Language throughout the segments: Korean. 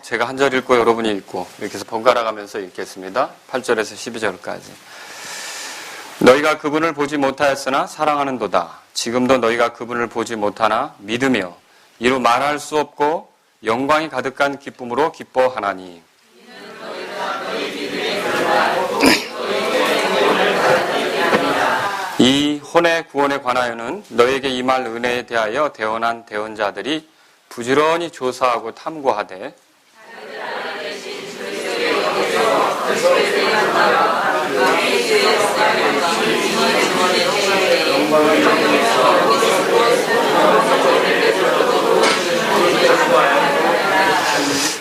제가 한 절 읽고 여러분이 읽고 이렇게 해서 번갈아 가면서 읽겠습니다. 8절에서 12절까지. 너희가 그분을 보지 못하였으나 사랑하는도다. 지금도 너희가 그분을 보지 못하나 믿으며 이루 말할 수 없고 영광이 가득한 기쁨으로 기뻐하나니. 이 혼의 구원에 관하여는 너에게 임할 은혜에 대하여 대언한 대언자들이 부지런히 조사하고 탐구하되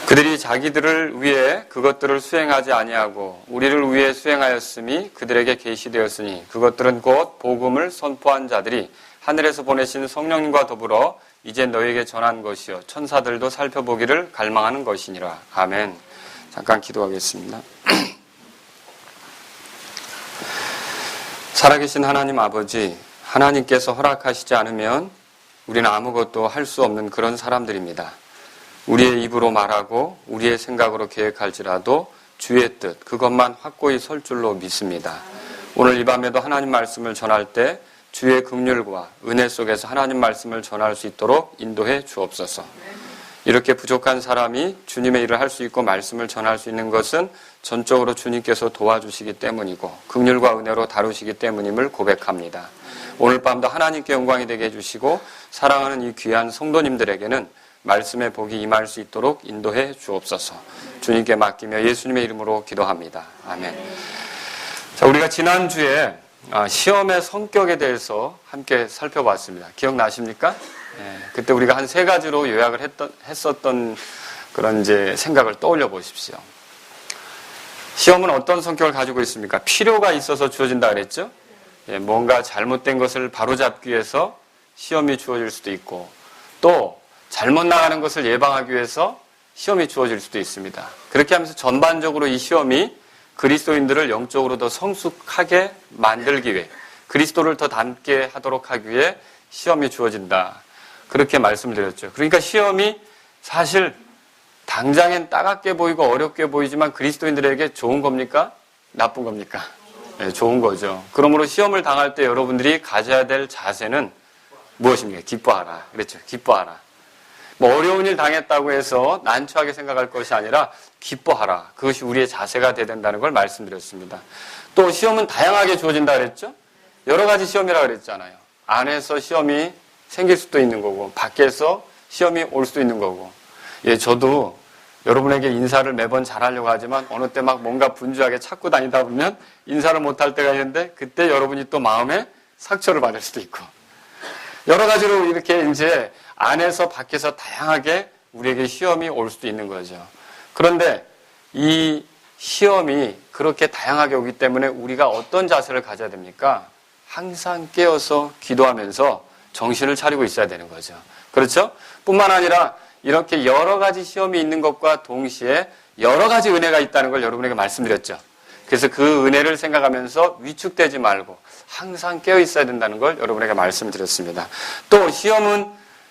그들이 자기들을 위해 그것들을 수행하지 아니하고 우리를 위해 수행하였음이 그들에게 계시되었으니 그것들은 곧 복음을 선포한 자들이 하늘에서 보내신 성령님과 더불어 이제 너에게 전한 것이요 천사들도 살펴보기를 갈망하는 것이니라. 아멘. 잠깐 기도하겠습니다. 살아계신 하나님 아버지, 하나님께서 허락하시지 않으면 우리는 아무것도 할 수 없는 그런 사람들입니다. 우리의 입으로 말하고 우리의 생각으로 계획할지라도 주의 뜻, 그것만 확고히 설 줄로 믿습니다. 오늘 이 밤에도 하나님 말씀을 전할 때 주의 긍휼과 은혜 속에서 하나님 말씀을 전할 수 있도록 인도해 주옵소서. 이렇게 부족한 사람이 주님의 일을 할 수 있고 말씀을 전할 수 있는 것은 전적으로 주님께서 도와주시기 때문이고 긍휼과 은혜로 다루시기 때문임을 고백합니다. 오늘 밤도 하나님께 영광이 되게 해주시고 사랑하는 이 귀한 성도님들에게는 말씀의 복이 임할 수 있도록 인도해 주옵소서. 주님께 맡기며 예수님의 이름으로 기도합니다. 아멘. 자, 우리가 지난주에 시험의 성격에 대해서 함께 살펴봤습니다. 기억나십니까? 네, 그때 우리가 한 3가지로 요약을 했었던 그런 이제 생각을 떠올려 보십시오. 시험은 어떤 성격을 가지고 있습니까? 필요가 있어서 주어진다 그랬죠? 예, 뭔가 잘못된 것을 바로잡기 위해서 시험이 주어질 수도 있고 또 잘못 나가는 것을 예방하기 위해서 시험이 주어질 수도 있습니다. 그렇게 하면서 전반적으로 이 시험이 그리스도인들을 영적으로 더 성숙하게 만들기 위해 그리스도를 더 닮게 하도록 하기 위해 시험이 주어진다. 그렇게 말씀드렸죠. 그러니까 시험이 사실 당장엔 따갑게 보이고 어렵게 보이지만 그리스도인들에게 좋은 겁니까? 나쁜 겁니까? 네, 좋은 거죠. 그러므로 시험을 당할 때 여러분들이 가져야 될 자세는 무엇입니까? 기뻐하라. 그랬죠. 기뻐하라. 뭐 어려운 일 당했다고 해서 난처하게 생각할 것이 아니라 기뻐하라. 그것이 우리의 자세가 돼야 된다는 걸 말씀드렸습니다. 또 시험은 다양하게 주어진다 그랬죠? 여러 가지 시험이라 그랬잖아요. 안에서 시험이 생길 수도 있는 거고 밖에서 시험이 올 수도 있는 거고. 예, 저도 여러분에게 인사를 매번 잘하려고 하지만 어느 때 막 뭔가 분주하게 찾고 다니다 보면 인사를 못할 때가 있는데 그때 여러분이 또 마음에 상처를 받을 수도 있고 여러 가지로 이렇게 이제 안에서 밖에서 다양하게 우리에게 시험이 올 수도 있는 거죠. 그런데 이 시험이 그렇게 다양하게 오기 때문에 우리가 어떤 자세를 가져야 됩니까? 항상 깨어서 기도하면서 정신을 차리고 있어야 되는 거죠. 그렇죠? 뿐만 아니라 이렇게 여러 가지 시험이 있는 것과 동시에 여러 가지 은혜가 있다는 걸 여러분에게 말씀드렸죠. 그래서 그 은혜를 생각하면서 위축되지 말고 항상 깨어 있어야 된다는 걸 여러분에게 말씀드렸습니다. 또 시험은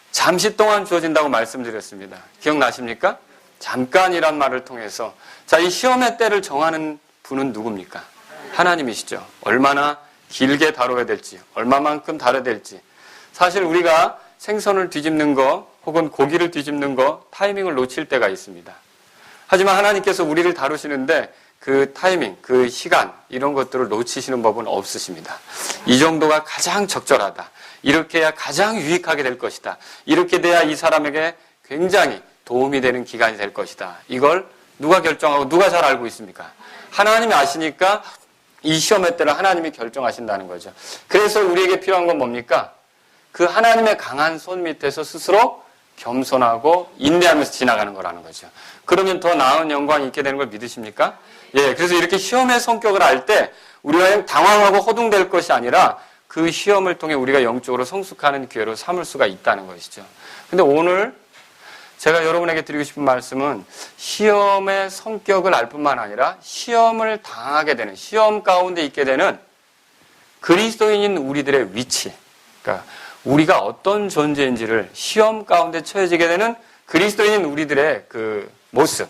잠시 동안 주어진다고 말씀드렸습니다. 기억나십니까? 잠깐이란 말을 통해서 자, 이 시험의 때를 정하는 분은 누굽니까? 하나님이시죠. 얼마나 길게 다뤄야 될지, 얼마만큼 다뤄야 될지. 사실 우리가 생선을 뒤집는 거 혹은 고기를 뒤집는 거 타이밍을 놓칠 때가 있습니다. 하지만 하나님께서 우리를 다루시는데 그 타이밍, 그 시간 이런 것들을 놓치시는 법은 없으십니다. 이 정도가 가장 적절하다. 이렇게 해야 가장 유익하게 될 것이다. 이렇게 돼야 이 사람에게 굉장히 도움이 되는 기간이 될 것이다. 이걸 누가 결정하고 누가 잘 알고 있습니까? 하나님이 아시니까 이 시험의 때를 하나님이 결정하신다는 거죠. 그래서 우리에게 필요한 건 뭡니까? 그 하나님의 강한 손 밑에서 스스로 겸손하고 인내하면서 지나가는 거라는 거죠. 그러면 더 나은 영광이 있게 되는 걸 믿으십니까? 예, 그래서 이렇게 시험의 성격을 알 때 우리가 그냥 당황하고 허둥댈 것이 아니라 그 시험을 통해 우리가 영적으로 성숙하는 기회로 삼을 수가 있다는 것이죠. 근데 오늘 제가 여러분에게 드리고 싶은 말씀은 시험의 성격을 알 뿐만 아니라 시험을 당하게 되는, 시험 가운데 있게 되는 그리스도인인 우리들의 위치, 그러니까 우리가 어떤 존재인지를 시험 가운데 처해지게 되는 그리스도인인 우리들의 그 모습,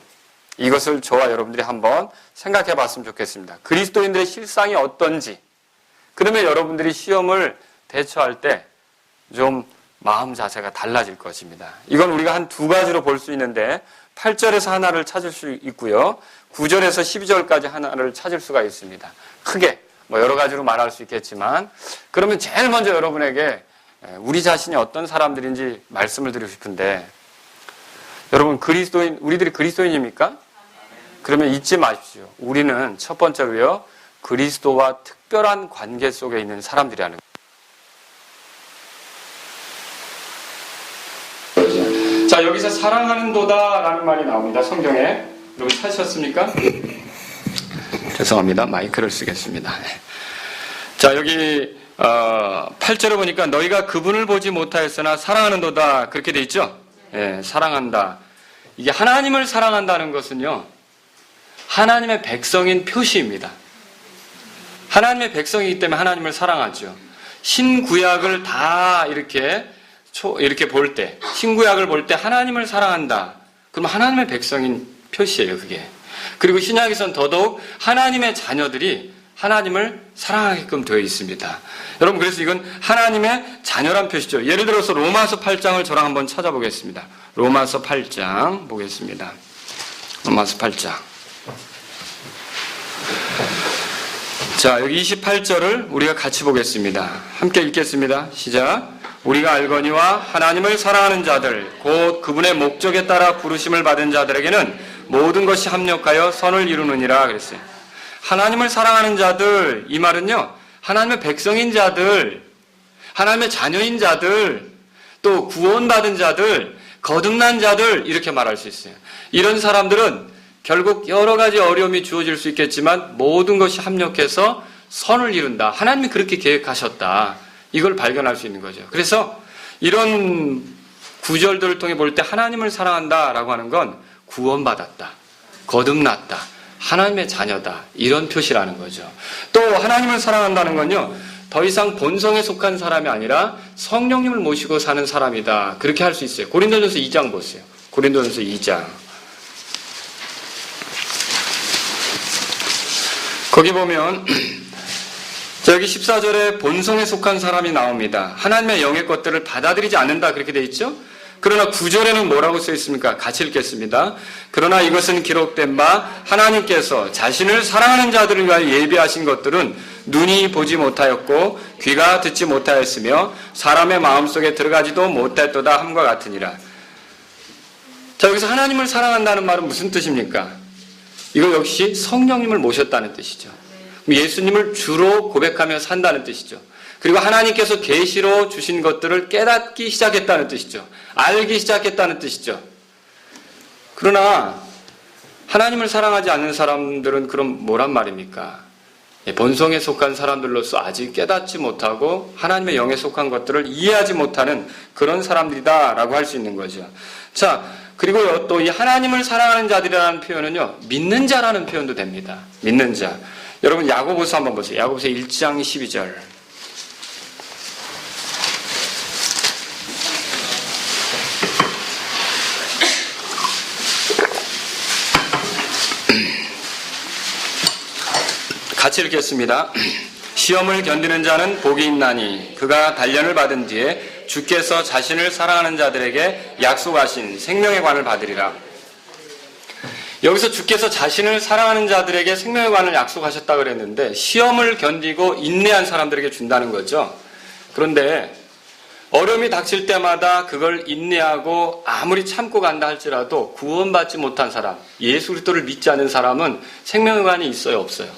이것을 저와 여러분들이 한번 생각해 봤으면 좋겠습니다. 그리스도인들의 실상이 어떤지, 그러면 여러분들이 시험을 대처할 때 좀 마음 자세가 달라질 것입니다. 이건 우리가 한 두 가지로 볼 수 있는데 8절에서 하나를 찾을 수 있고요. 9절에서 12절까지 하나를 찾을 수가 있습니다. 크게 여러 가지로 말할 수 있겠지만, 그러면 제일 먼저 여러분에게 우리 자신이 어떤 사람들인지 말씀을 드리고 싶은데, 여러분 우리들이 그리스도인입니까? 그러면 잊지 마십시오. 우리는 첫 번째로요, 그리스도와 특별한 관계 속에 있는 사람들이라는 거예요. 자, 여기서 사랑하는도다라는 말이 나옵니다. 성경에. 여러분 찾으셨습니까? 죄송합니다. 마이크를 쓰겠습니다. 자, 여기 8절에 보니까 너희가 그분을 보지 못하였으나 사랑하는도다, 그렇게 돼 있죠? 예, 사랑한다. 이게 하나님을 사랑한다는 것은요, 하나님의 백성인 표시입니다. 하나님의 백성이기 때문에 하나님을 사랑하죠. 신구약을 다 이렇게 볼 때, 신구약을 볼 때 하나님을 사랑한다. 그럼 하나님의 백성인 표시예요, 그게. 그리고 신약에서는 더더욱 하나님의 자녀들이 하나님을 사랑하게끔 되어 있습니다. 여러분, 그래서 이건 하나님의 자녀란 표시죠. 예를 들어서 로마서 8장을 저랑 한번 찾아보겠습니다. 로마서 8장 보겠습니다. 로마서 8장. 자, 여기 28절을 우리가 같이 보겠습니다. 함께 읽겠습니다. 시작. 우리가 알거니와 하나님을 사랑하는 자들, 곧 그분의 목적에 따라 부르심을 받은 자들에게는 모든 것이 합력하여 선을 이루느니라 그랬어요. 하나님을 사랑하는 자들, 이 말은요, 하나님의 백성인 자들, 하나님의 자녀인 자들, 또 구원받은 자들, 거듭난 자들, 이렇게 말할 수 있어요. 이런 사람들은 결국 여러 가지 어려움이 주어질 수 있겠지만 모든 것이 합력해서 선을 이룬다. 하나님이 그렇게 계획하셨다. 이걸 발견할 수 있는 거죠. 그래서 이런 구절들을 통해 볼 때 하나님을 사랑한다라고 하는 건 구원받았다, 거듭났다, 하나님의 자녀다, 이런 표시라는 거죠. 또 하나님을 사랑한다는 건요, 더 이상 본성에 속한 사람이 아니라 성령님을 모시고 사는 사람이다, 그렇게 할 수 있어요. 고린도전서 2장 보세요. 고린도전서 2장. 거기 보면 여기 14절에 본성에 속한 사람이 나옵니다. 하나님의 영의 것들을 받아들이지 않는다, 그렇게 돼 있죠? 그러나 9절에는 뭐라고 써 있습니까? 같이 읽겠습니다. 그러나 이것은 기록된 바 하나님께서 자신을 사랑하는 자들을 위하여 예비하신 것들은 눈이 보지 못하였고 귀가 듣지 못하였으며 사람의 마음속에 들어가지도 못했도다 함과 같으니라. 자, 여기서 하나님을 사랑한다는 말은 무슨 뜻입니까? 이거 역시 성령님을 모셨다는 뜻이죠. 예수님을 주로 고백하며 산다는 뜻이죠. 그리고 하나님께서 계시로 주신 것들을 깨닫기 시작했다는 뜻이죠. 알기 시작했다는 뜻이죠. 그러나 하나님을 사랑하지 않는 사람들은 그럼 뭐란 말입니까? 본성에 속한 사람들로서 아직 깨닫지 못하고 하나님의 영에 속한 것들을 이해하지 못하는 그런 사람들이다라고 할 수 있는 거죠. 자, 그리고 또 이 하나님을 사랑하는 자들이라는 표현은요, 믿는 자라는 표현도 됩니다. 믿는 자. 여러분 야고보서 한번 보세요. 야고보서 1장 12절. 같이 읽겠습니다. 시험을 견디는 자는 복이 있나니 그가 단련을 받은 뒤에 주께서 자신을 사랑하는 자들에게 약속하신 생명의 관을 받으리라. 여기서 주께서 자신을 사랑하는 자들에게 생명의 관을 약속하셨다고 그랬는데 시험을 견디고 인내한 사람들에게 준다는 거죠. 그런데 어려움이 닥칠 때마다 그걸 인내하고 아무리 참고 간다 할지라도 구원받지 못한 사람, 예수 그리스도를 믿지 않은 사람은 생명의 관이 있어요, 없어요?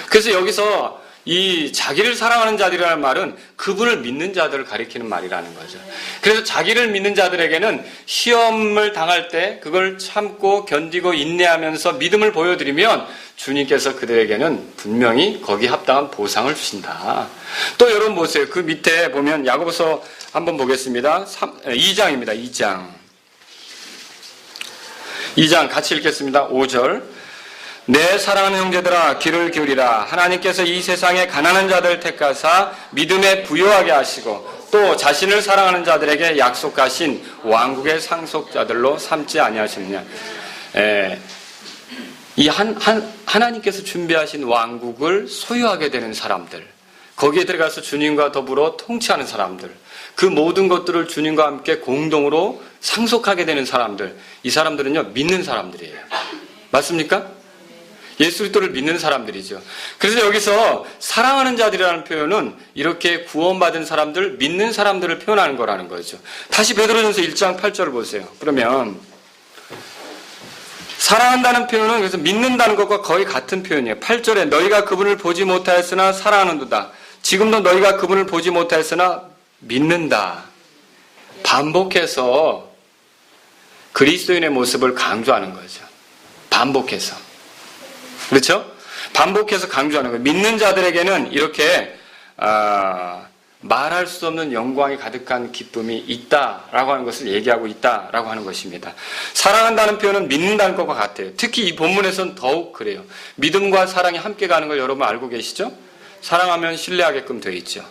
그래서 여기서 이 자기를 사랑하는 자들이라는 말은 그분을 믿는 자들을 가리키는 말이라는 거죠. 그래서 자기를 믿는 자들에게는 시험을 당할 때 그걸 참고 견디고 인내하면서 믿음을 보여드리면 주님께서 그들에게는 분명히 거기에 합당한 보상을 주신다. 또 여러분 보세요. 그 밑에 보면 야고보서 한번 보겠습니다. 2장입니다. 2장 같이 읽겠습니다. 5절. 내 사랑하는 형제들아 귀를 기울이라. 하나님께서 이 세상에 가난한 자들 택하사 믿음에 부요하게 하시고 또 자신을 사랑하는 자들에게 약속하신 왕국의 상속자들로 삼지 아니하셨느냐. 하나님께서 준비하신 왕국을 소유하게 되는 사람들, 거기에 들어가서 주님과 더불어 통치하는 사람들, 그 모든 것들을 주님과 함께 공동으로 상속하게 되는 사람들, 이 사람들은요, 믿는 사람들이에요. 맞습니까? 예수 그리스도를 믿는 사람들이죠. 그래서 여기서 사랑하는 자들이라는 표현은 이렇게 구원받은 사람들, 믿는 사람들을 표현하는 거라는 거죠. 다시 베드로전서 1장 8절을 보세요. 그러면 사랑한다는 표현은 그래서 믿는다는 것과 거의 같은 표현이에요. 8절에 너희가 그분을 보지 못하였으나 사랑하는도다. 지금도 너희가 그분을 보지 못하였으나 믿는다. 반복해서 그리스도인의 모습을 강조하는 거죠. 반복해서. 그렇죠? 반복해서 강조하는 거예요. 믿는 자들에게는 이렇게 말할 수 없는 영광이 가득한 기쁨이 있다라고 하는 것을 얘기하고 있다라고 하는 것입니다. 사랑한다는 표현은 믿는다는 것과 같아요. 특히 이 본문에서는 더욱 그래요. 믿음과 사랑이 함께 가는 걸 여러분 알고 계시죠? 사랑하면 신뢰하게끔 되어 있죠.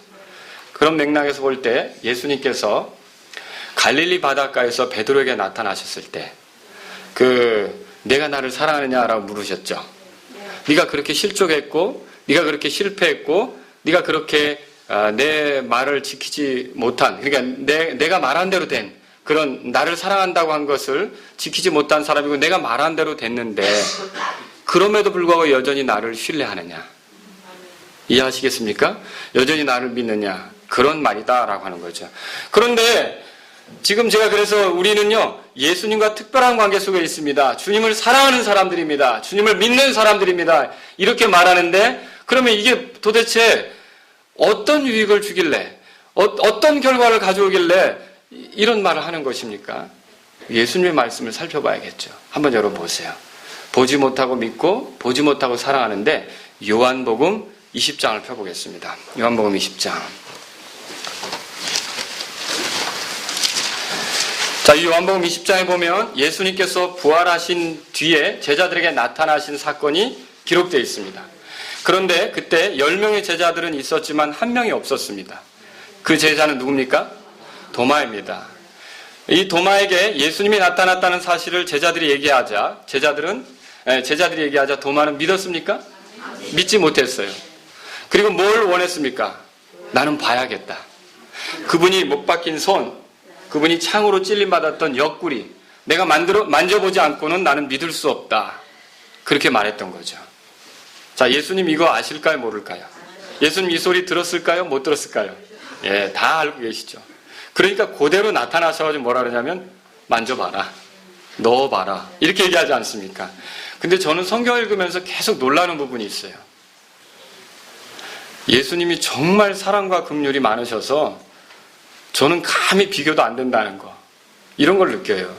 그런 맥락에서 볼 때 예수님께서 갈릴리 바닷가에서 베드로에게 나타나셨을 때 내가 나를 사랑하느냐라고 물으셨죠. 네가 그렇게 실족했고 네가 그렇게 실패했고 네가 그렇게 내 말을 지키지 못한, 그러니까 내가 말한 대로 된 그런 나를 사랑한다고 한 것을 지키지 못한 사람이고 내가 말한 대로 됐는데 그럼에도 불구하고 여전히 나를 신뢰하느냐. 이해하시겠습니까? 여전히 나를 믿느냐. 그런 말이다라고 하는 거죠. 그런데 지금 제가 그래서 우리는요, 예수님과 특별한 관계 속에 있습니다. 주님을 사랑하는 사람들입니다. 주님을 믿는 사람들입니다. 이렇게 말하는데 그러면 이게 도대체 어떤 유익을 주길래, 어떤 결과를 가져오길래 이런 말을 하는 것입니까? 예수님의 말씀을 살펴봐야겠죠. 한번 열어보세요. 보지 못하고 믿고 보지 못하고 사랑하는데 요한복음 20장을 펴보겠습니다. 요한복음 20장. 자, 이 요한복음 20장에 보면 예수님께서 부활하신 뒤에 제자들에게 나타나신 사건이 기록되어 있습니다. 그런데 그때 10명의 제자들은 있었지만 한 명이 없었습니다. 그 제자는 누굽니까? 도마입니다. 이 도마에게 예수님이 나타났다는 사실을 제자들이 얘기하자 도마는 믿었습니까? 믿지 못했어요. 그리고 뭘 원했습니까? 나는 봐야겠다. 그분이 못 박힌 손, 그분이 창으로 찔림받았던 옆구리, 내가 만져보지 않고는 나는 믿을 수 없다. 그렇게 말했던 거죠. 자, 예수님 이거 아실까요? 모를까요? 예수님 이 소리 들었을까요? 못 들었을까요? 예, 다 알고 계시죠. 그러니까 그대로 나타나셔가지고 뭐라 그러냐면 만져봐라, 넣어봐라 이렇게 얘기하지 않습니까? 근데 저는 성경 읽으면서 계속 놀라는 부분이 있어요. 예수님이 정말 사랑과 긍휼이 많으셔서 저는 감히 비교도 안 된다는 거, 이런 걸 느껴요.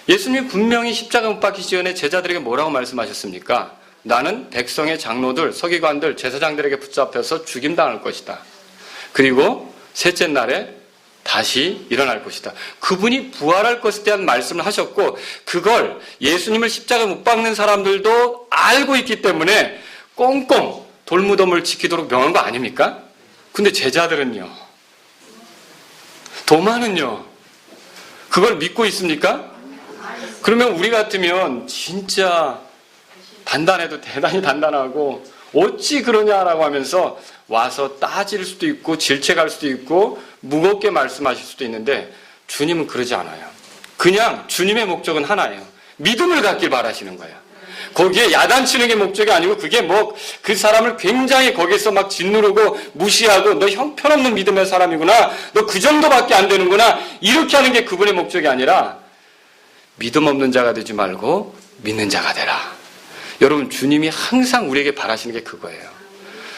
예수님이 분명히 십자가 못 박히시기 전에 제자들에게 뭐라고 말씀하셨습니까? 나는 백성의 장로들, 서기관들, 제사장들에게 붙잡혀서 죽임당할 것이다. 그리고 셋째 날에 다시 일어날 것이다. 그분이 부활할 것에 대한 말씀을 하셨고 그걸 예수님을 십자가에 못 박는 사람들도 알고 있기 때문에 꽁꽁 돌무덤을 지키도록 명한 거 아닙니까? 근데 제자들은요, 도마는요, 그걸 믿고 있습니까? 그러면 우리 같으면 진짜 단단해도 대단히 단단하고 어찌 그러냐라고 하면서 와서 따질 수도 있고 질책할 수도 있고 무겁게 말씀하실 수도 있는데 주님은 그러지 않아요. 그냥 주님의 목적은 하나예요. 믿음을 갖길 바라시는 거예요. 거기에 야단치는 게 목적이 아니고 그게 그 사람을 굉장히 거기서 막 짓누르고 무시하고 너 형편없는 믿음의 사람이구나, 너 그 정도밖에 안 되는구나 이렇게 하는 게 그분의 목적이 아니라 믿음 없는 자가 되지 말고 믿는 자가 되라. 여러분, 주님이 항상 우리에게 바라시는 게 그거예요.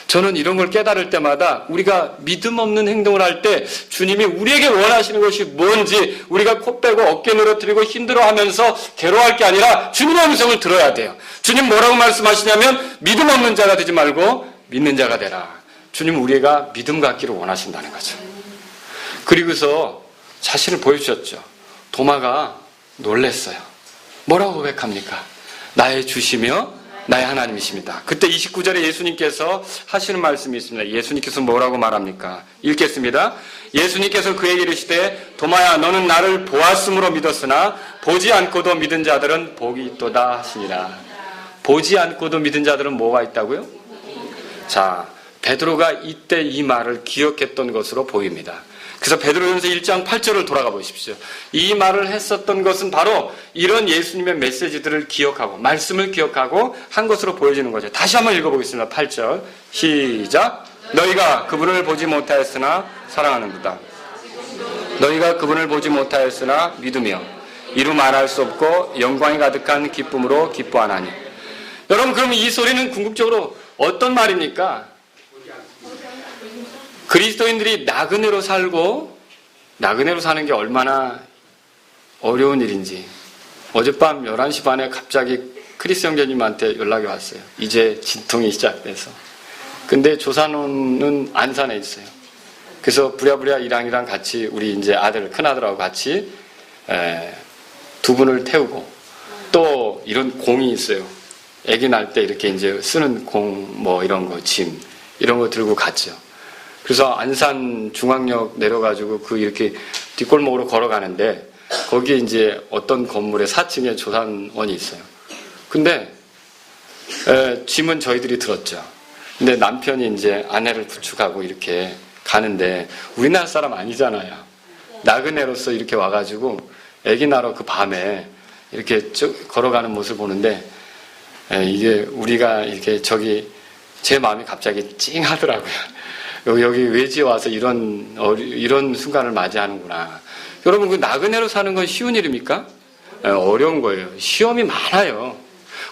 저는 이런 걸 깨달을 때마다 우리가 믿음 없는 행동을 할 때 주님이 우리에게 원하시는 것이 뭔지 우리가 코 빼고 어깨 늘어뜨리고 힘들어하면서 괴로워할 게 아니라 주님의 음성을 들어야 돼요. 주님 뭐라고 말씀하시냐면 믿음 없는 자가 되지 말고 믿는 자가 되라. 주님은 우리가 믿음 갖기를 원하신다는 거죠. 그리고서 자신을 보여주셨죠. 도마가 놀랬어요. 뭐라고 고백합니까? 나의 주시며 나의 하나님이십니다. 그때 29절에 예수님께서 하시는 말씀이 있습니다. 예수님께서 뭐라고 말합니까? 읽겠습니다. 예수님께서 그에게 이르시되 도마야 너는 나를 보았으므로 믿었으나 보지 않고도 믿은 자들은 복이 있도다 하시니라. 보지 않고도 믿은 자들은 뭐가 있다고요? 자, 베드로가 이때 이 말을 기억했던 것으로 보입니다. 그래서 베드로전서 1장 8절을 돌아가 보십시오. 이 말을 했었던 것은 바로 이런 예수님의 메시지들을 기억하고 말씀을 기억하고 한 것으로 보여지는 거죠. 다시 한번 읽어보겠습니다. 8절 시작. 너희가 그분을 보지 못하였으나 사랑하는도다. 너희가 그분을 보지 못하였으나 믿으며 이루 말할 수 없고 영광이 가득한 기쁨으로 기뻐하나니. 여러분, 그럼 이 소리는 궁극적으로 어떤 말입니까? 그리스도인들이 나그네로 살고 나그네로 사는 게 얼마나 어려운 일인지 어젯밤 11시 반에 갑자기 크리스 형제님한테 연락이 왔어요. 이제 진통이 시작돼서. 근데 조산호는 안산에 있어요. 그래서 부랴부랴 이랑이랑 같이 우리 이제 아들, 큰아들하고 같이 두 분을 태우고 또 이런 공이 있어요. 아기 날 때 이렇게 이제 쓰는 공 뭐 이런 거 짐 이런 거 들고 갔죠. 그래서 안산 중앙역 내려가지고 그 이렇게 뒷골목으로 걸어가는데 거기에 이제 어떤 건물에 4층에 조산원이 있어요. 근데 짐은 저희들이 들었죠. 근데 남편이 이제 아내를 부축하고 이렇게 가는데 우리나라 사람 아니잖아요. 나그네로서 이렇게 와가지고 아기 낳으러 그 밤에 이렇게 쭉 걸어가는 모습을 보는데 이게 우리가 이렇게 저기 제 마음이 갑자기 찡하더라고요. 여기 외지에 와서 이런 순간을 맞이하는구나. 여러분, 그 나그네로 사는 건 쉬운 일입니까? 어려운 거예요. 시험이 많아요.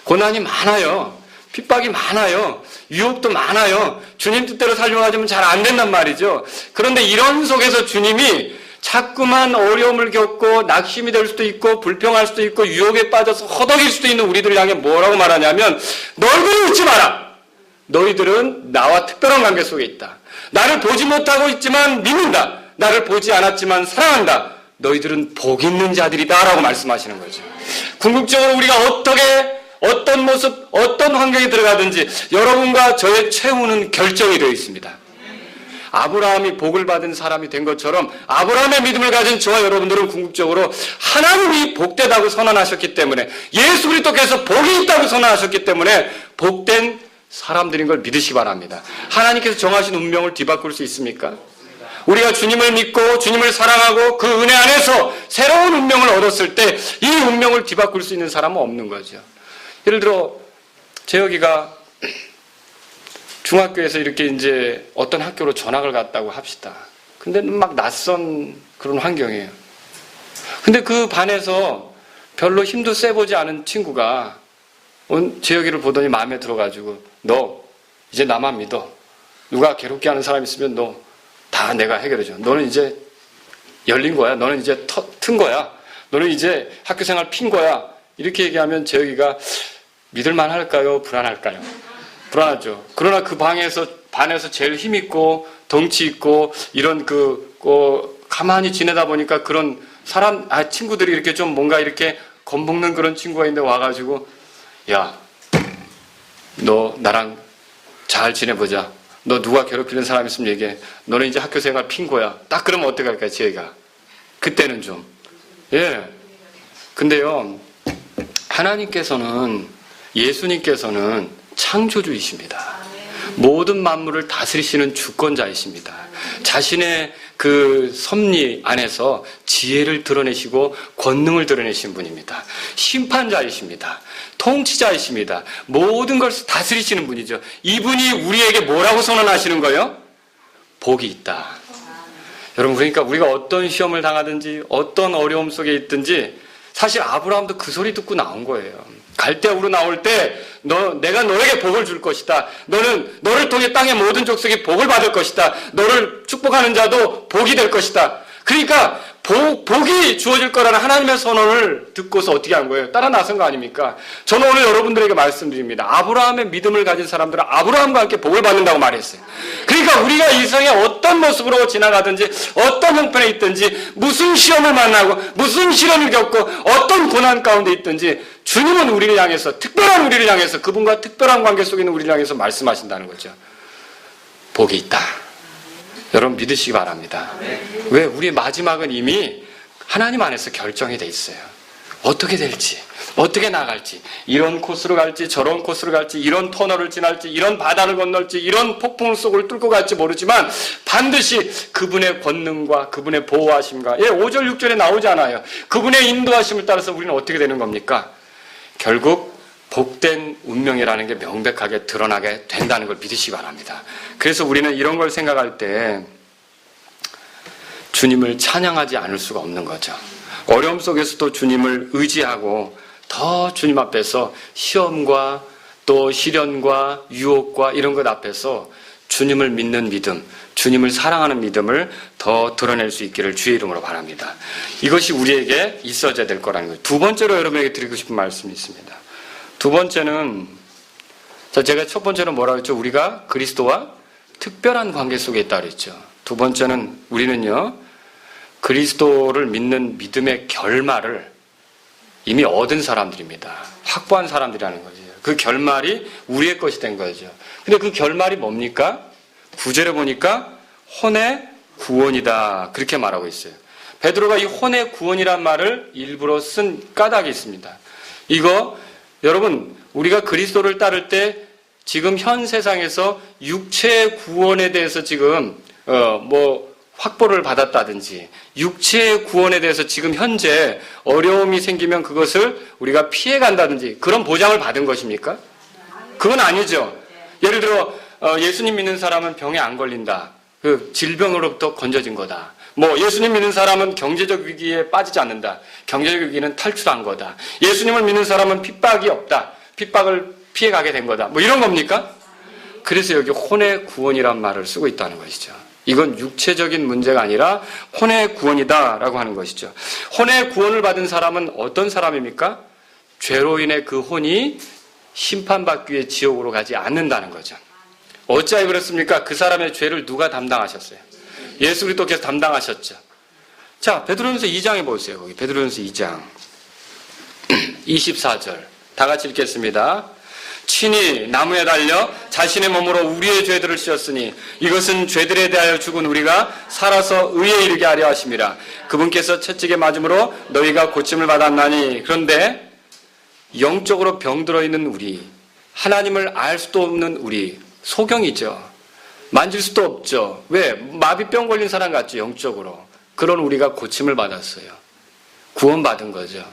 고난이 많아요. 핍박이 많아요. 유혹도 많아요. 주님 뜻대로 살려고 하지만 잘 안 된단 말이죠. 그런데 이런 속에서 주님이 자꾸만 어려움을 겪고 낙심이 될 수도 있고 불평할 수도 있고 유혹에 빠져서 허덕일 수도 있는 우리들을 향해 뭐라고 말하냐면 너희들은 웃지 마라. 너희들은 나와 특별한 관계 속에 있다. 나를 보지 못하고 있지만 믿는다. 나를 보지 않았지만 사랑한다. 너희들은 복 있는 자들이다 라고 말씀하시는 거죠. 궁극적으로 우리가 어떤 모습, 어떤 환경에 들어가든지 여러분과 저의 최후는 결정이 되어 있습니다. 아브라함이 복을 받은 사람이 된 것처럼 아브라함의 믿음을 가진 저와 여러분들은 궁극적으로 하나님이 복되다고 선언하셨기 때문에 예수 그리스도께서 복이 있다고 선언하셨기 때문에 복된 사람들인 걸 믿으시기 바랍니다. 하나님께서 정하신 운명을 뒤바꿀 수 있습니까? 우리가 주님을 믿고 주님을 사랑하고 그 은혜 안에서 새로운 운명을 얻었을 때 이 운명을 뒤바꿀 수 있는 사람은 없는 거죠. 예를 들어 재혁이가 중학교에서 이렇게 이제 어떤 학교로 전학을 갔다고 합시다. 근데 막 낯선 그런 환경이에요. 근데 그 반에서 별로 힘도 세보지 않은 친구가 재혁이를 보더니 마음에 들어가지고 너 이제 나만 믿어. 누가 괴롭게 하는 사람 있으면 너 다 내가 해결해줘. 너는 이제 열린 거야. 너는 이제 튼 거야. 너는 이제 학교 생활 핀 거야. 이렇게 얘기하면 재혁이가 믿을만 할까요? 불안할까요? 불안하죠. 그러나 그 반에서 제일 힘있고 덩치 있고 이런 가만히 지내다 보니까 그런 친구들이 이렇게 좀 뭔가 이렇게 겁먹는 그런 친구가 있는데 와가지고 야, 너 나랑 잘 지내보자. 너 누가 괴롭히는 사람 있으면 얘기해. 너는 이제 학교 생활 핀 거야. 딱 그러면 어떻게 할까요, 지혜가? 그때는 좀. 예. 근데요, 예수님께서는 창조주이십니다. 모든 만물을 다스리시는 주권자이십니다. 자신의 그 섭리 안에서 지혜를 드러내시고 권능을 드러내신 분입니다. 심판자이십니다. 통치자이십니다. 모든 것을 다스리시는 분이죠. 이분이 우리에게 뭐라고 선언하시는 거예요? 복이 있다. 여러분, 그러니까 우리가 어떤 시험을 당하든지 어떤 어려움 속에 있든지 사실 아브라함도 그 소리 듣고 나온 거예요. 갈대아우로 나올 때 내가 너에게 복을 줄 것이다. 너를 통해 땅의 모든 족속이 복을 받을 것이다. 너를 축복하는 자도 복이 될 것이다. 그러니까 복이 주어질 거라는 하나님의 선언을 듣고서 어떻게 한 거예요? 따라 나선 거 아닙니까? 저는 오늘 여러분들에게 말씀드립니다. 아브라함의 믿음을 가진 사람들은 아브라함과 함께 복을 받는다고 말했어요. 그러니까 우리가 이 세상에 어떤 모습으로 지나가든지 어떤 형편에 있든지 무슨 시험을 만나고 무슨 시련을 겪고 어떤 고난 가운데 있든지 주님은 우리를 향해서, 특별한 우리를 향해서, 그분과 특별한 관계 속에 있는 우리를 향해서 말씀하신다는 거죠. 복이 있다. 여러분 믿으시기 바랍니다. 왜? 우리의 마지막은 이미 하나님 안에서 결정이 돼 있어요. 어떻게 될지, 어떻게 나갈지, 이런 코스로 갈지, 저런 코스로 갈지, 이런 터널을 지날지, 이런 바다를 건널지, 이런 폭풍 속을 뚫고 갈지 모르지만 반드시 그분의 권능과 그분의 보호하심과 5절 6절에 나오잖아요. 그분의 인도하심을 따라서 우리는 어떻게 되는 겁니까? 결국 복된 운명이라는 게 명백하게 드러나게 된다는 걸 믿으시기 바랍니다. 그래서 우리는 이런 걸 생각할 때 주님을 찬양하지 않을 수가 없는 거죠. 어려움 속에서도 주님을 의지하고 더 주님 앞에서 시험과 또 시련과 유혹과 이런 것 앞에서 주님을 믿는 믿음, 주님을 사랑하는 믿음을 더 드러낼 수 있기를 주의 이름으로 바랍니다. 이것이 우리에게 있어져야 될 거라는 거예요. 두 번째로 여러분에게 드리고 싶은 말씀이 있습니다. 두 번째는, 제가 첫 번째는 뭐라고 했죠? 우리가 그리스도와 특별한 관계 속에 있다 그랬죠. 두 번째는 우리는요, 그리스도를 믿는 믿음의 결말을 이미 얻은 사람들입니다. 확보한 사람들이라는 거죠. 그 결말이 우리의 것이 된 거죠. 근데 그 결말이 뭡니까? 9절에 보니까 혼의 구원이다. 그렇게 말하고 있어요. 베드로가 이 혼의 구원이란 말을 일부러 쓴 까닭이 있습니다. 이거 여러분, 우리가 그리스도를 따를 때 지금 현 세상에서 육체의 구원에 대해서 지금 확보를 받았다든지 육체의 구원에 대해서 지금 현재 어려움이 생기면 그것을 우리가 피해간다든지 그런 보장을 받은 것입니까? 그건 아니죠. 예를 들어 예수님 믿는 사람은 병에 안 걸린다. 그 질병으로부터 건져진 거다. 예수님 믿는 사람은 경제적 위기에 빠지지 않는다. 경제적 위기는 탈출한 거다. 예수님을 믿는 사람은 핍박이 없다. 핍박을 피해가게 된 거다. 이런 겁니까? 그래서 여기 혼의 구원이란 말을 쓰고 있다는 것이죠. 이건 육체적인 문제가 아니라 혼의 구원이다라고 하는 것이죠. 혼의 구원을 받은 사람은 어떤 사람입니까? 죄로 인해 그 혼이 심판받기 위해 지옥으로 가지 않는다는 거죠. 어찌하여 그렇습니까? 그 사람의 죄를 누가 담당하셨어요? 예수 그리스도께서 담당하셨죠. 자, 베드로전서 2장에 보세요. 거기 베드로전서 2장 24절 다 같이 읽겠습니다. 친히 나무에 달려 자신의 몸으로 우리의 죄들을 씌었으니 이것은 죄들에 대하여 죽은 우리가 살아서 의에 이르게 하려 하심이라. 그분께서 채찍에 맞음으로 너희가 고침을 받았나니. 그런데 영적으로 병들어 있는 우리, 하나님을 알 수도 없는 우리, 소경이죠. 만질 수도 없죠. 왜? 마비병 걸린 사람 같죠, 영적으로. 그런 우리가 고침을 받았어요. 구원받은 거죠.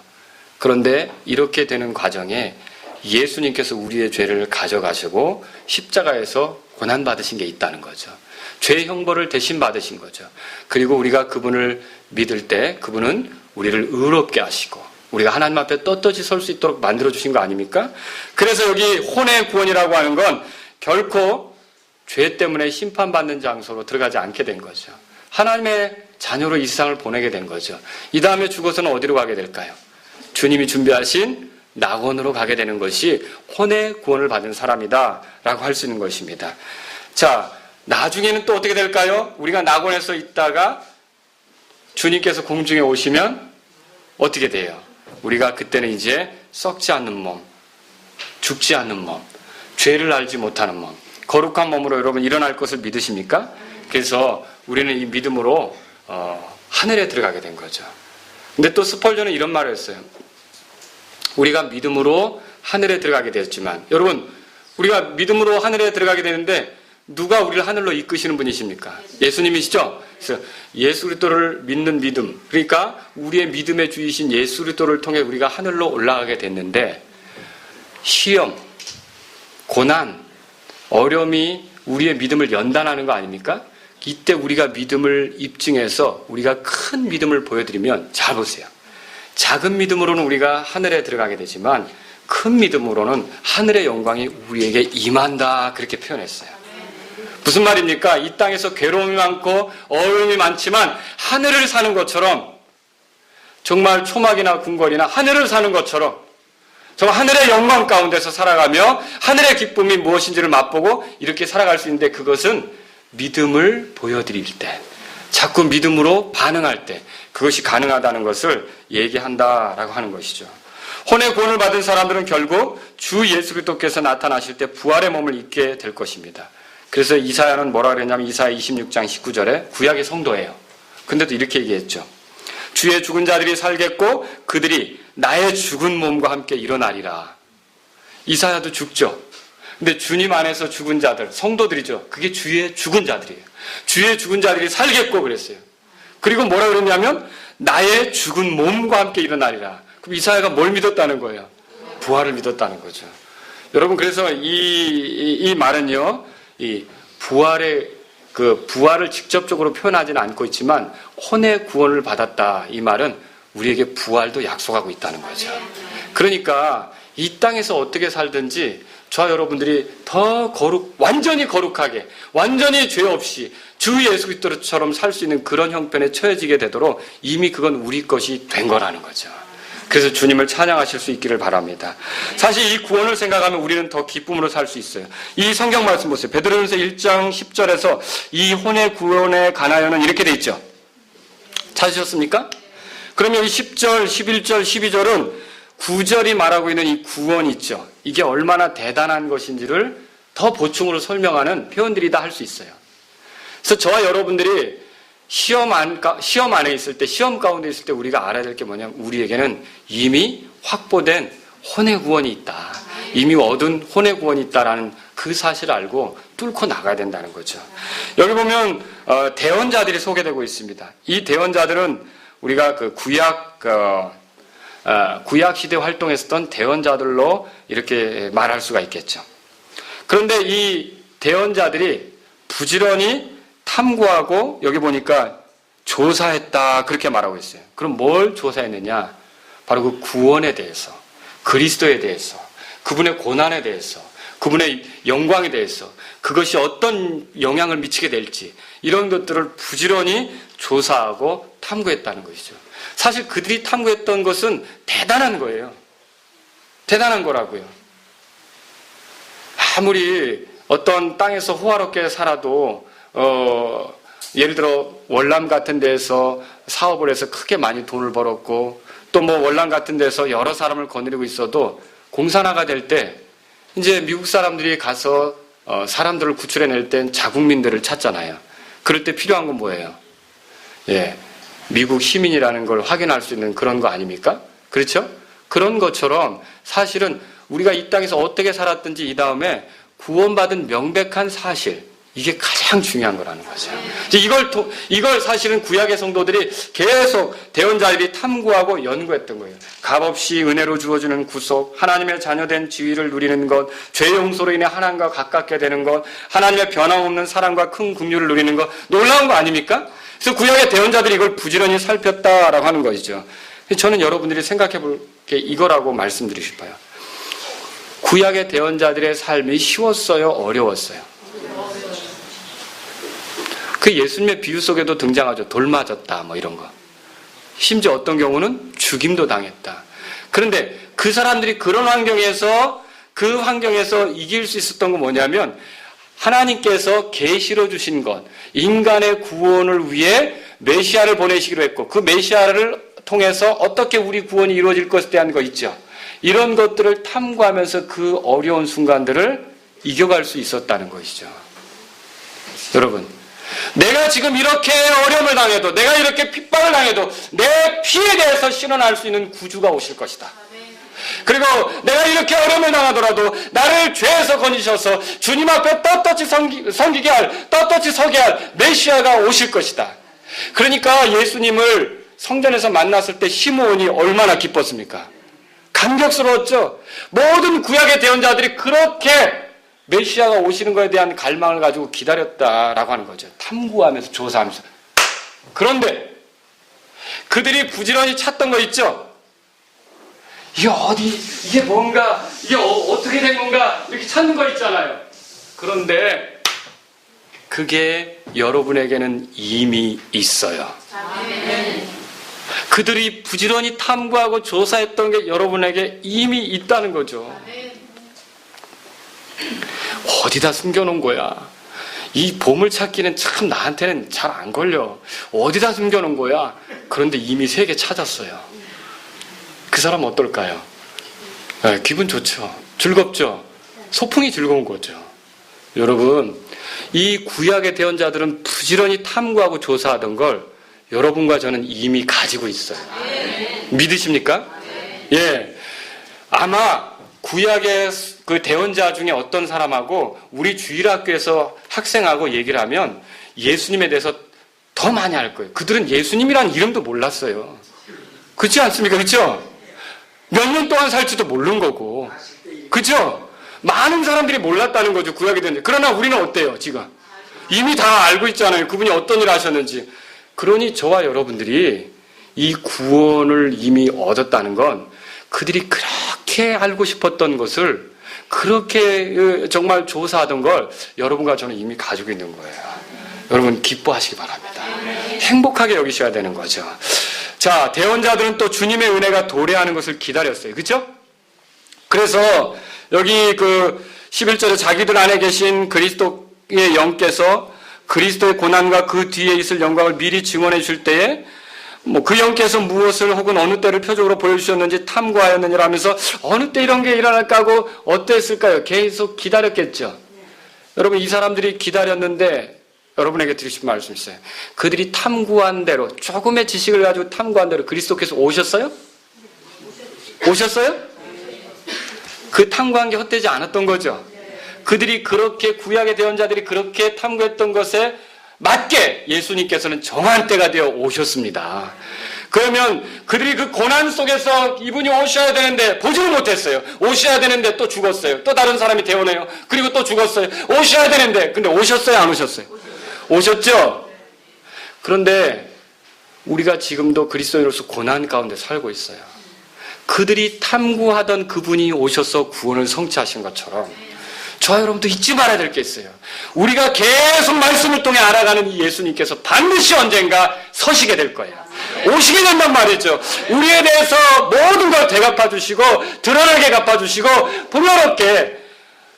그런데 이렇게 되는 과정에 예수님께서 우리의 죄를 가져가시고 십자가에서 고난받으신 게 있다는 거죠. 죄의 형벌을 대신 받으신 거죠. 그리고 우리가 그분을 믿을 때 그분은 우리를 의롭게 하시고 우리가 하나님 앞에 떳떳이 설 수 있도록 만들어주신 거 아닙니까? 그래서 여기 혼의 구원이라고 하는 건 결코 죄 때문에 심판받는 장소로 들어가지 않게 된 거죠. 하나님의 자녀로 이 세상을 보내게 된 거죠. 이 다음에 죽어서는 어디로 가게 될까요? 주님이 준비하신 낙원으로 가게 되는 것이 혼의 구원을 받은 사람이다 라고 할 수 있는 것입니다. 자, 나중에는 또 어떻게 될까요? 우리가 낙원에서 있다가 주님께서 공중에 오시면 어떻게 돼요? 우리가 그때는 이제 썩지 않는 몸, 죽지 않는 몸, 죄를 알지 못하는 몸, 거룩한 몸으로 여러분 일어날 것을 믿으십니까? 그래서 우리는 이 믿음으로 하늘에 들어가게 된 거죠. 근데 또 스펄전은 이런 말을 했어요. 우리가 믿음으로 하늘에 들어가게 되었지만, 여러분, 우리가 믿음으로 하늘에 들어가게 되는데 누가 우리를 하늘로 이끄시는 분이십니까? 예수님이시죠? 그래서 예수 그리스도를 믿는 믿음, 그러니까 우리의 믿음의 주이신 예수 그리스도를 통해 우리가 하늘로 올라가게 됐는데, 시험, 고난, 어려움이 우리의 믿음을 연단하는 거 아닙니까? 이때 우리가 믿음을 입증해서 우리가 큰 믿음을 보여드리면, 잘 보세요. 작은 믿음으로는 우리가 하늘에 들어가게 되지만 큰 믿음으로는 하늘의 영광이 우리에게 임한다, 그렇게 표현했어요. 무슨 말입니까? 이 땅에서 괴로움이 많고 어려움이 많지만 하늘을 사는 것처럼, 정말 초막이나 궁궐이나 하늘을 사는 것처럼 정말 하늘의 영광 가운데서 살아가며 하늘의 기쁨이 무엇인지를 맛보고 이렇게 살아갈 수 있는데, 그것은 믿음을 보여드릴 때, 자꾸 믿음으로 반응할 때 그것이 가능하다는 것을 얘기한다라고 하는 것이죠. 혼의 구원을 받은 사람들은 결국 주 예수 그리스도께서 나타나실 때 부활의 몸을 입게 될 것입니다. 그래서 이사야는 뭐라 그랬냐면 이사야 26장 19절에 구약의 성도예요. 근데도 이렇게 얘기했죠. 주의 죽은 자들이 살겠고 그들이 나의 죽은 몸과 함께 일어나리라. 이사야도 죽죠. 근데 주님 안에서 죽은 자들, 성도들이죠. 그게 주의 죽은 자들이에요. 주의 죽은 자들이 살겠고 그랬어요. 그리고 뭐라 그랬냐면 나의 죽은 몸과 함께 일어나리라. 그럼 이사야가 뭘 믿었다는 거예요? 부활을 믿었다는 거죠. 여러분, 그래서 이 말은요, 이 부활을 직접적으로 표현하지는 않고 있지만 혼의 구원을 받았다. 이 말은 우리에게 부활도 약속하고 있다는 거죠. 그러니까 이 땅에서 어떻게 살든지 저와 여러분들이 더 완전히 거룩하게, 완전히 죄 없이 주 예수 그리스도처럼 살 수 있는 그런 형편에 처해지게 되도록 이미 그건 우리 것이 된 거라는 거죠. 그래서 주님을 찬양하실 수 있기를 바랍니다. 사실 이 구원을 생각하면 우리는 더 기쁨으로 살 수 있어요. 이 성경 말씀 보세요. 베드로전서 1장 10절에서 이 혼의 구원에 관하여는 이렇게 돼 있죠. 찾으셨습니까? 그러면 이 10절, 11절, 12절은 9절이 말하고 있는 이 구원이 있죠. 이게 얼마나 대단한 것인지를 더 보충으로 설명하는 표현들이 다 할 수 있어요. 그래서 저와 여러분들이 시험 안에 있을 때, 시험 가운데 있을 때 우리가 알아야 될 게 뭐냐면 우리에게는 이미 확보된 혼의 구원이 있다. 이미 얻은 혼의 구원이 있다라는 그 사실을 알고 뚫고 나가야 된다는 거죠. 여기 보면 대언자들이 소개되고 있습니다. 이 대언자들은 우리가 그 구약 시대 활동했었던 대언자들로 이렇게 말할 수가 있겠죠. 그런데 이 대언자들이 부지런히 탐구하고 여기 보니까 조사했다 그렇게 말하고 있어요. 그럼 뭘 조사했느냐? 바로 그 구원에 대해서, 그리스도에 대해서, 그분의 고난에 대해서, 그분의 영광에 대해서, 그것이 어떤 영향을 미치게 될지 이런 것들을 부지런히 조사하고 탐구했다는 것이죠. 사실 그들이 탐구했던 것은 대단한 거예요. 대단한 거라고요. 아무리 어떤 땅에서 호화롭게 살아도 예를 들어 월남 같은 데서 사업을 해서 크게 많이 돈을 벌었고 또 뭐 월남 같은 데서 여러 사람을 거느리고 있어도 공산화가 될 때 이제 미국 사람들이 가서 사람들을 구출해낼 땐 자국민들을 찾잖아요. 그럴 때 필요한 건 뭐예요? 예, 미국 시민이라는 걸 확인할 수 있는 그런 거 아닙니까? 그렇죠? 그런 것처럼 사실은 우리가 이 땅에서 어떻게 살았든지 이 다음에 구원받은 명백한 사실, 이게 가장 중요한 거라는 거죠. 이걸 사실은 구약의 성도들이 계속 대언자들이 탐구하고 연구했던 거예요. 값없이 은혜로 주어주는 구속, 하나님의 자녀된 지위를 누리는 것, 죄 용서로 인해 하나님과 가깝게 되는 것, 하나님의 변함없는 사랑과 큰 긍휼을 누리는 것, 놀라운 거 아닙니까? 그래서 구약의 대언자들이 이걸 부지런히 살폈다라고 하는 것이죠. 저는 여러분들이 생각해 볼 게 이거라고 말씀드리고 싶어요. 구약의 대언자들의 삶이 쉬웠어요? 어려웠어요? 그 예수님의 비유 속에도 등장하죠. 돌 맞았다 뭐 이런 거. 심지어 어떤 경우는 죽임도 당했다. 그런데 그 사람들이 그런 환경에서 이길 수 있었던 건 뭐냐면 하나님께서 계시로 주신 것, 인간의 구원을 위해 메시아를 보내시기로 했고 그 메시아를 통해서 어떻게 우리 구원이 이루어질 것에 대한 거 있죠. 이런 것들을 탐구하면서 그 어려운 순간들을 이겨갈 수 있었다는 것이죠. 여러분, 내가 지금 이렇게 어려움을 당해도, 내가 이렇게 핍박을 당해도 내 피에 대해서 신원할 수 있는 구주가 오실 것이다. 그리고 내가 이렇게 어려움을 당하더라도 나를 죄에서 건지셔서 주님 앞에 떳떳이 섬기게 할, 떳떳이 서게 할 메시아가 오실 것이다. 그러니까 예수님을 성전에서 만났을 때 시므온이 얼마나 기뻤습니까? 감격스러웠죠. 모든 구약의 대언자들이 그렇게 메시아가 오시는 것에 대한 갈망을 가지고 기다렸다라고 하는 거죠. 탐구하면서 조사하면서. 그런데 그들이 부지런히 찾던 거 있죠. 이게 뭔가, 이게 어떻게 된 건가 이렇게 찾는 거 있잖아요. 그런데 그게 여러분에게는 이미 있어요. 그들이 부지런히 탐구하고 조사했던 게 여러분에게 이미 있다는 거죠. 어디다 숨겨놓은 거야? 이 보물 찾기는 참 나한테는 잘 안 걸려. 어디다 숨겨놓은 거야? 그런데 이미 3개 찾았어요. 그 사람 어떨까요? 네, 기분 좋죠. 즐겁죠. 소풍이 즐거운 거죠. 여러분, 이 구약의 대언자들은 부지런히 탐구하고 조사하던 걸 여러분과 저는 이미 가지고 있어요. 믿으십니까? 예. 아마 구약의 그 대언자 중에 어떤 사람하고 우리 주일학교에서 학생하고 얘기를 하면 예수님에 대해서 더 많이 알 거예요. 그들은 예수님이라는 이름도 몰랐어요. 그렇지 않습니까? 그렇죠? 몇 년 동안 살지도 모르는 거고. 그렇죠? 많은 사람들이 몰랐다는 거죠. 구약에 대한. 그러나 우리는 어때요? 지금 이미 다 알고 있잖아요. 그분이 어떤 일을 하셨는지. 그러니 저와 여러분들이 이 구원을 이미 얻었다는 건 그들이 그렇게 알고 싶었던 것을 그렇게 정말 조사하던 걸 여러분과 저는 이미 가지고 있는 거예요. 여러분 기뻐하시기 바랍니다. 행복하게 여기셔야 되는 거죠. 자, 대언자들은 또 주님의 은혜가 도래하는 것을 기다렸어요. 그렇죠? 그래서 여기 그 11절에 자기들 안에 계신 그리스도의 영께서 그리스도의 고난과 그 뒤에 있을 영광을 미리 증언해 줄 때에 그 영께서 무엇을 혹은 어느 때를 표적으로 보여주셨는지 탐구하였느니라 하면서 어느 때 이런 게 일어날까 하고 어땠을까요? 계속 기다렸겠죠. 여러분 이 사람들이 기다렸는데 여러분에게 드리고 싶은 말씀 있어요. 그들이 탐구한 대로 조금의 지식을 가지고 탐구한 대로 그리스도께서 오셨어요? 오셨어요? 그 탐구한 게 헛되지 않았던 거죠. 그들이 그렇게 구약의 대언자들이 그렇게 탐구했던 것에 맞게 예수님께서는 정한 때가 되어 오셨습니다. 그러면 그들이 그 고난 속에서 이분이 오셔야 되는데 보지를 못했어요. 오셔야 되는데 또 죽었어요. 또 다른 사람이 대원해요. 그리고 또 죽었어요. 오셔야 되는데 근데 오셨어요? 안 오셨어요? 오셨죠? 그런데 우리가 지금도 그리스도인으로서 고난 가운데 살고 있어요. 그들이 탐구하던 그분이 오셔서 구원을 성취하신 것처럼 저와 여러분도 잊지 말아야 될 게 있어요. 우리가 계속 말씀을 통해 알아가는 이 예수님께서 반드시 언젠가 서시게 될 거예요. 오시게 된단 말이죠. 우리에 대해서 모든 걸 대갚아 주시고 드러나게 갚아 주시고 풍요롭게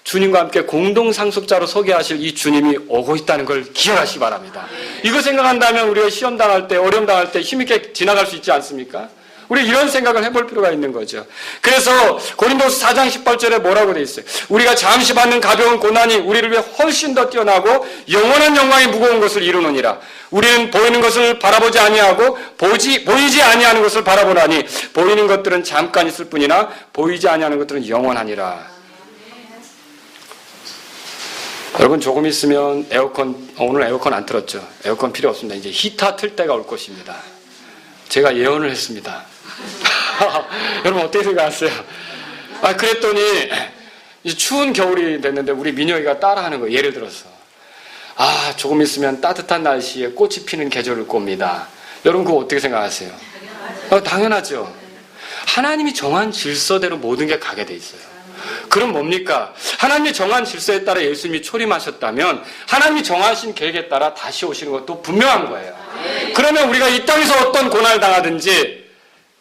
주님과 함께 공동 상속자로 서게 하실 이 주님이 오고 있다는 걸 기억하시기 바랍니다. 이거 생각한다면 우리가 시험 당할 때 어려움 당할 때 힘있게 지나갈 수 있지 않습니까? 우리 이런 생각을 해볼 필요가 있는 거죠. 그래서 고린도서 4장 18절에 뭐라고 돼 있어요? 우리가 잠시 받는 가벼운 고난이 우리를 위해 훨씬 더 뛰어나고 영원한 영광이 무거운 것을 이루느니라. 우리는 보이는 것을 바라보지 아니하고 보이지 아니하는 것을 바라보나니 보이는 것들은 잠깐 있을 뿐이나 보이지 아니하는 것들은 영원하니라. 여러분 조금 있으면 오늘 에어컨 안 틀었죠? 에어컨 필요 없습니다. 이제 히터 틀 때가 올 것입니다. 제가 예언을 했습니다. 여러분 어떻게 생각하세요? 그랬더니 이제 추운 겨울이 됐는데 우리 민혁이가 따라하는 거예요. 예를 들어서 조금 있으면 따뜻한 날씨에 꽃이 피는 계절을 꼽니다. 여러분 그거 어떻게 생각하세요? 당연하죠. 하나님이 정한 질서대로 모든 게 가게 돼 있어요. 그럼 뭡니까? 하나님이 정한 질서에 따라 예수님이 초림하셨다면 하나님이 정하신 계획에 따라 다시 오시는 것도 분명한 거예요. 그러면 우리가 이 땅에서 어떤 고난을 당하든지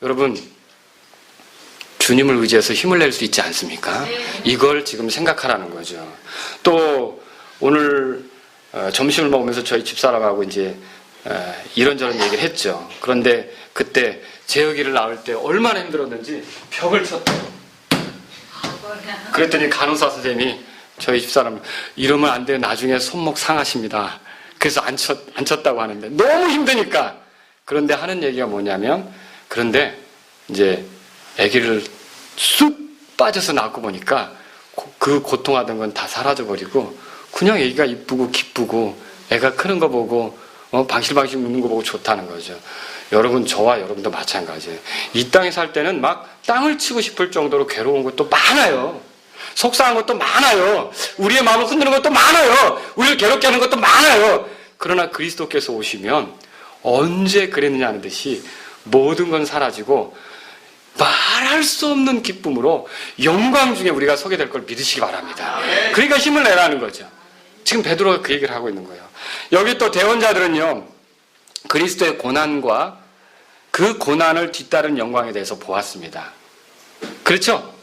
여러분 주님을 의지해서 힘을 낼 수 있지 않습니까? 이걸 지금 생각하라는 거죠. 또 오늘 점심을 먹으면서 저희 집사람하고 이제 이런저런 얘기를 했죠. 그런데 그때 재혁이를 낳을 때 얼마나 힘들었는지 벽을 쳤대요. 그랬더니 간호사 선생님이 저희 집사람 이러면 안 돼요. 나중에 손목 상하십니다. 그래서 안 쳤다고 하는데 너무 힘드니까. 그런데 하는 얘기가 뭐냐면 그런데 이제 아기를 쑥 빠져서 낳고 보니까 그 고통하던 건 다 사라져버리고 그냥 아기가 이쁘고 기쁘고 애가 크는 거 보고 방실방실 웃는 거 보고 좋다는 거죠. 여러분 저와 여러분도 마찬가지예요. 이 땅에 살 때는 막 땅을 치고 싶을 정도로 괴로운 것도 많아요. 속상한 것도 많아요. 우리의 마음을 흔드는 것도 많아요. 우리를 괴롭게 하는 것도 많아요. 그러나 그리스도께서 오시면 언제 그랬느냐 하는 듯이 모든 건 사라지고 말할 수 없는 기쁨으로 영광 중에 우리가 서게 될 걸 믿으시기 바랍니다. 그러니까 힘을 내라는 거죠. 지금 베드로가 그 얘기를 하고 있는 거예요. 여기 또 대언자들은요. 그리스도의 고난과 그 고난을 뒤따른 영광에 대해서 보았습니다. 그렇죠?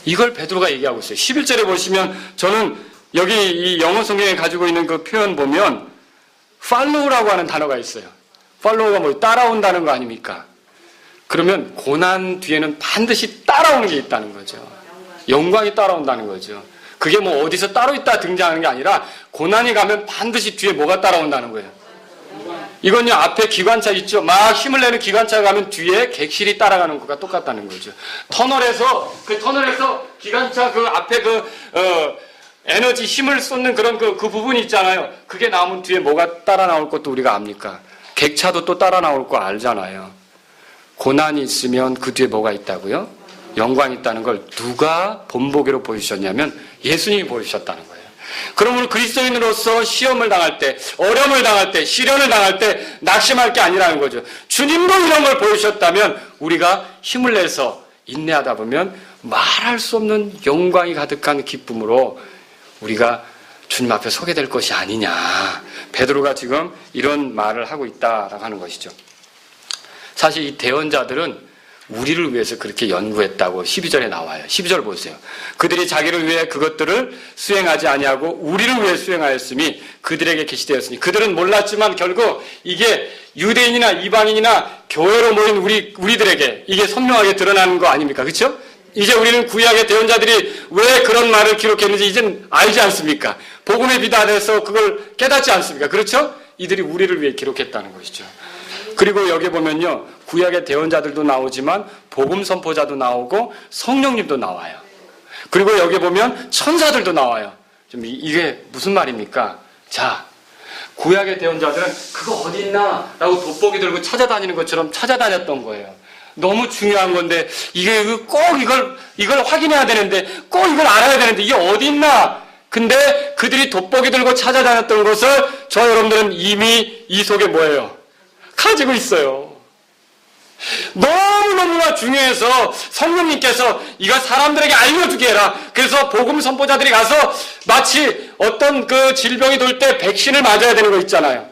이걸 베드로가 얘기하고 있어요. 11절에 보시면 저는 여기 이 영어 성경에 가지고 있는 그 표현 보면 follow라고 하는 단어가 있어요. follow가 뭐 따라온다는 거 아닙니까? 그러면 고난 뒤에는 반드시 따라오는 게 있다는 거죠. 영광이 따라온다는 거죠. 그게 뭐 어디서 따로 있다 등장하는 게 아니라 고난이 가면 반드시 뒤에 뭐가 따라온다는 거예요. 이건요, 앞에 기관차 있죠. 막 힘을 내는 기관차가 가면 뒤에 객실이 따라가는 것과 똑같다는 거죠. 터널에서 기관차 그 앞에 에너지 힘을 쏟는 그런 그 부분이 있잖아요. 그게 나오면 뒤에 뭐가 따라 나올 것도 우리가 압니까? 객차도 또 따라 나올 거 알잖아요. 고난이 있으면 그 뒤에 뭐가 있다고요? 영광이 있다는 걸 누가 본보기로 보여주셨냐면 예수님이 보여주셨다는 거예요. 그러므로 그리스도인으로서 시험을 당할 때, 어려움을 당할 때, 시련을 당할 때 낙심할 게 아니라는 거죠. 주님도 이런 걸 보여주셨다면 우리가 힘을 내서 인내하다 보면 말할 수 없는 영광이 가득한 기쁨으로 우리가 주님 앞에 서게 될 것이 아니냐. 베드로가 지금 이런 말을 하고 있다라고 하는 것이죠. 사실 이 대언자들은 우리를 위해서 그렇게 연구했다고 12절에 나와요. 12절 보세요. 그들이 자기를 위해 그것들을 수행하지 아니하고 우리를 위해 수행하였음이 그들에게 계시되었으니, 그들은 몰랐지만 결국 이게 유대인이나 이방인이나 교회로 모인 우리들에게 이게 선명하게 드러나는 거 아닙니까? 그렇죠? 이제 우리는 구약의 대언자들이 왜 그런 말을 기록했는지 이젠 알지 않습니까? 복음에 비단해서 그걸 깨닫지 않습니까? 그렇죠? 이들이 우리를 위해 기록했다는 것이죠. 그리고 여기 보면요, 구약의 대언자들도 나오지만 복음 선포자도 나오고 성령님도 나와요. 그리고 여기 보면 천사들도 나와요. 좀 이게 무슨 말입니까? 자, 구약의 대언자들은 그거 어디 있나? 라고 돋보기 들고 찾아다니는 것처럼 찾아다녔던 거예요. 너무 중요한 건데 이게 꼭 이걸 확인해야 되는데, 꼭 이걸 알아야 되는데 이게 어디 있나? 근데 그들이 돋보기 들고 찾아다녔던 것을 저 여러분들은 이미 이 속에 뭐예요? 가지고 있어요. 너무너무나 중요해서 성령님께서 이거 사람들에게 알려주게 해라. 그래서 복음 선포자들이 가서 마치 어떤 그 질병이 돌 때 백신을 맞아야 되는 거 있잖아요.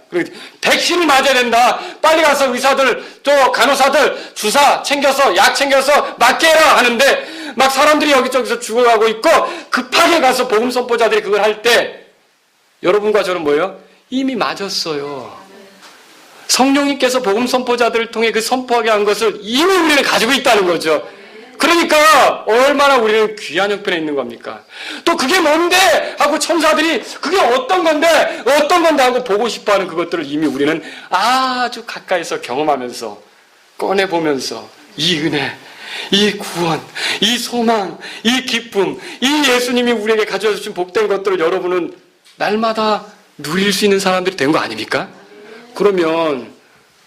백신을 맞아야 된다. 빨리 가서 의사들 또 간호사들 주사 챙겨서 약 챙겨서 맞게 해라 하는데 막 사람들이 여기저기서 죽어가고 있고 급하게 가서 복음 선포자들이 그걸 할 때 여러분과 저는 뭐예요? 이미 맞았어요. 성령님께서 복음 선포자들을 통해 그 선포하게 한 것을 이미 우리는 가지고 있다는 거죠. 그러니까 얼마나 우리는 귀한 형편에 있는 겁니까? 또 그게 뭔데? 하고 천사들이 그게 어떤 건데 하고 보고 싶어하는 그것들을 이미 우리는 아주 가까이서 경험하면서 꺼내보면서 이 은혜, 이 구원, 이 소망, 이 기쁨, 이 예수님이 우리에게 가져다 주신 복된 것들을 여러분은 날마다 누릴 수 있는 사람들이 된 거 아닙니까? 그러면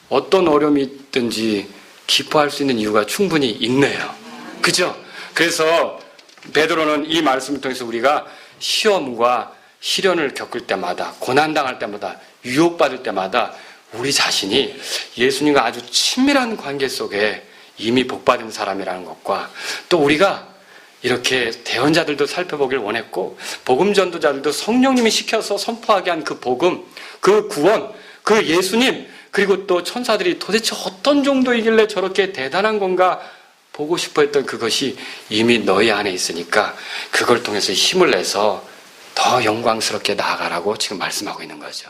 어떤 어려움이 있든지 기뻐할 수 있는 이유가 충분히 있네요. 그죠? 그래서 베드로는 이 말씀을 통해서 우리가 시험과 시련을 겪을 때마다, 고난당할 때마다, 유혹받을 때마다 우리 자신이 예수님과 아주 친밀한 관계 속에 이미 복받은 사람이라는 것과, 또 우리가 이렇게 대언자들도 살펴보길 원했고 복음 전도자들도 성령님이 시켜서 선포하게 한 그 복음, 그 구원, 그 예수님, 그리고 또 천사들이 도대체 어떤 정도이길래 저렇게 대단한 건가 보고 싶어 했던 그것이 이미 너희 안에 있으니까 그걸 통해서 힘을 내서 더 영광스럽게 나아가라고 지금 말씀하고 있는 거죠.